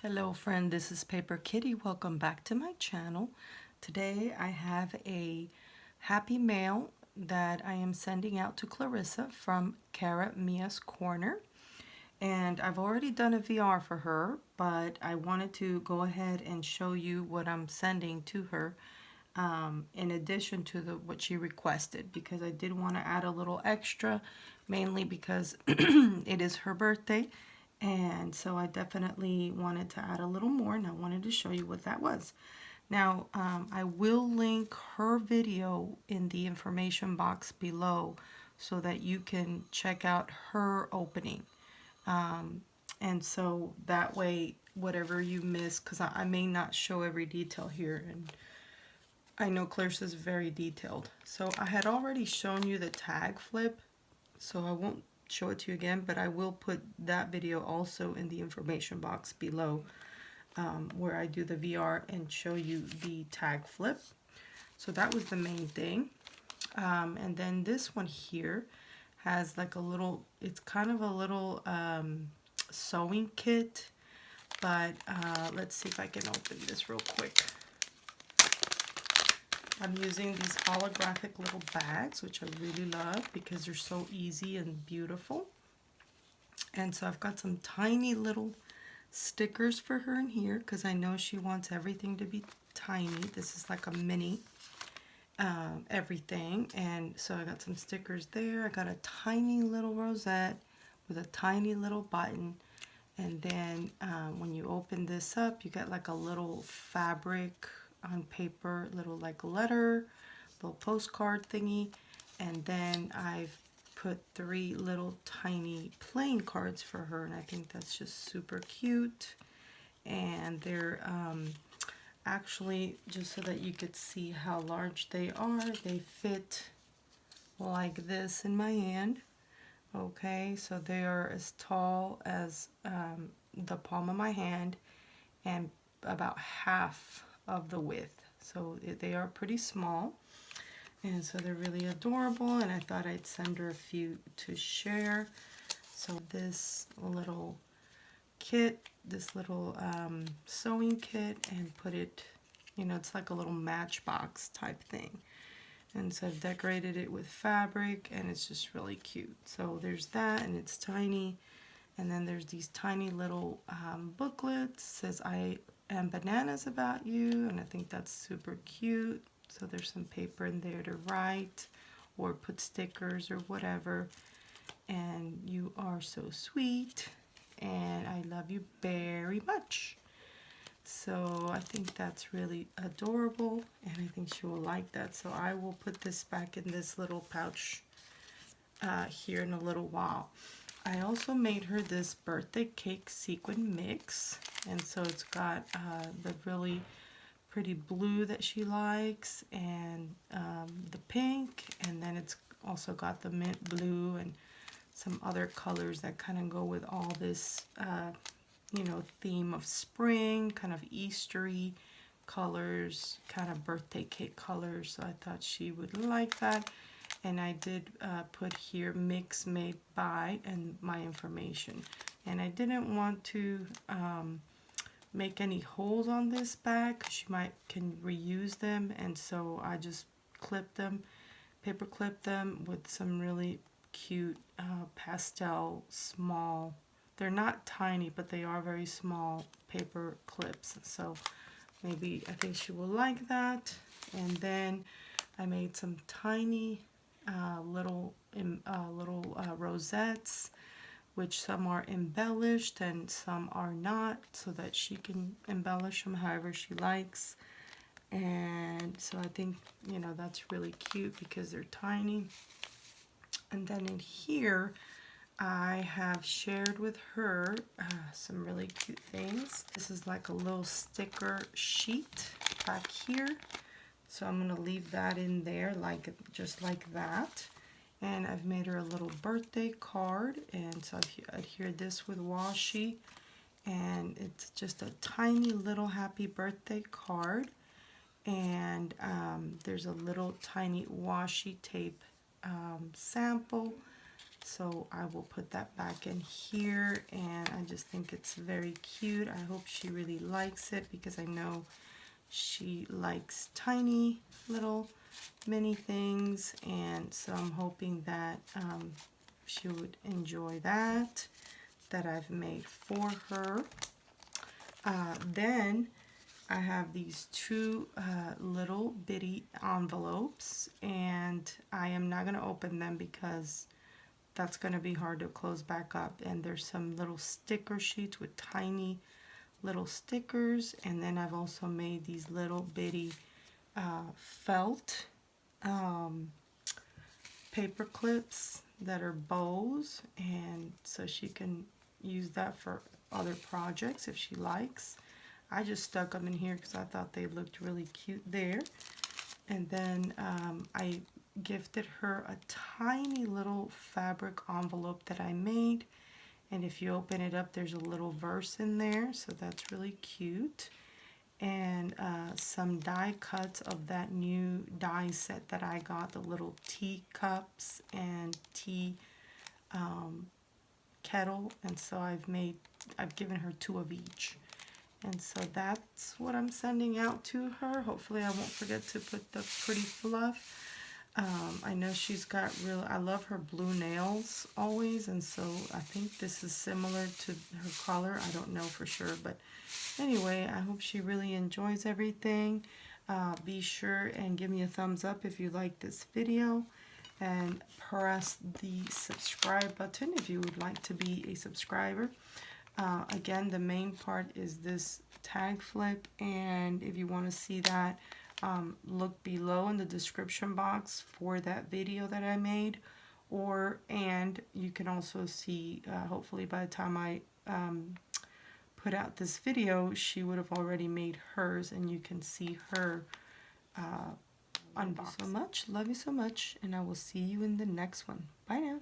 Hello friend, this is Paper Kitty. Welcome back to my channel. Today I have a happy mail that I am sending out to Clarissa from Cara Mia's Corner. And I've already done a VR for her, but I wanted to go ahead and show you what I'm sending to her in addition to what she requested, because I did want to add a little extra, mainly because it is her birthday. And so I definitely wanted to add a little more, and I wanted to show you what that was. Now, I will link her video in the information box below so that you can check out her opening. And so that way, whatever you miss, because I may not show every detail here, and I know Clarissa's very detailed. So I had already shown you the tag flip, so I won't show it to you again, but I will put that video also in the information box below, where I do the VR and show you the tag flip. So that was the main thing. And then this one here has like a little, it's kind of a little sewing kit, but let's see if I can open this real quick. I'm using these holographic little bags, which I really love because they're so easy and beautiful. And so I've got some tiny little stickers for her in here because I know she wants everything to be tiny. This is like a mini everything. And so I got some stickers there. I got a tiny little rosette with a tiny little button. And then when you open this up, you get like a little fabric on paper, little like letter, little postcard thingy. And then I've put 3 little tiny playing cards for her, and I think that's just super cute. And they're actually, just so that you could see how large they are, they fit like this in my hand. Okay, so they are as tall as the palm of my hand and about half of the width. So they are pretty small, and so they're really adorable, and I thought I'd send her a few to share. So this little kit, this little sewing kit, and put it, you know, it's like a little matchbox type thing. And so I've decorated it with fabric, and it's just really cute. So there's that, and it's tiny. And then there's these tiny little booklets. It says, "I am bananas about you," and I think that's super cute. So there's some paper in there to write or put stickers or whatever. And you are so sweet, and I love you very much. So I think that's really adorable, and I think she will like that. So I will put this back in this little pouch here in a little while. I also made her this birthday cake sequin mix, and so it's got the really pretty blue that she likes, and the pink, and then it's also got the mint blue and some other colors that kind of go with all this you know, theme of spring, kind of Eastery colors, kind of birthday cake colors. So I thought she would like that. And I did put here mix made by and my information. And I didn't want to make any holes on this bag because she can reuse them, and so I just clipped them, paper clipped them with some really cute pastel small, they're not tiny, but they are very small paper clips. So maybe I think she will like that. And then I made some tiny little rosettes, which some are embellished and some are not, so that she can embellish them however she likes. And so I think, you know, that's really cute because they're tiny. And then in here, I have shared with her some really cute things. This is like a little sticker sheet back here. So I'm going to leave that in there like just like that. And I've made her a little birthday card, and so I've adhered this with washi, and it's just a tiny little happy birthday card. And there's a little tiny washi tape sample So I will put that back in here, and I just think it's very cute. I hope she really likes it because I know she likes tiny little mini things, and so I'm hoping that she would enjoy that I've made for her. Then I have these two little bitty envelopes, and I am not going to open them because that's going to be hard to close back up. And there's some little sticker sheets with tiny little stickers, and then I've also made these little bitty felt paper clips that are bows, and so she can use that for other projects if she likes. I just stuck them in here because I thought they looked really cute there. And then I gifted her a tiny little fabric envelope that I made, and if you open it up there's a little verse in there, so that's really cute. And some die cuts of that new die set that I got, the little tea cups and tea kettle, and so I've given her 2 of each. And so that's what I'm sending out to her. Hopefully I won't forget to put the pretty fluff. I know she's got I love her blue nails always, and so I think this is similar to her color. I don't know for sure, but anyway, I hope she really enjoys everything. Be sure and give me a thumbs up if you like this video, and press the subscribe button if you would like to be a subscriber. Again, the main part is this tag flip, and if you want to see that, look below in the description box for that video that I made, and you can also see, hopefully by the time I put out this video, she would have already made hers, and you can see her unbox. So much, love you so much, and I will see you in the next one. Bye now.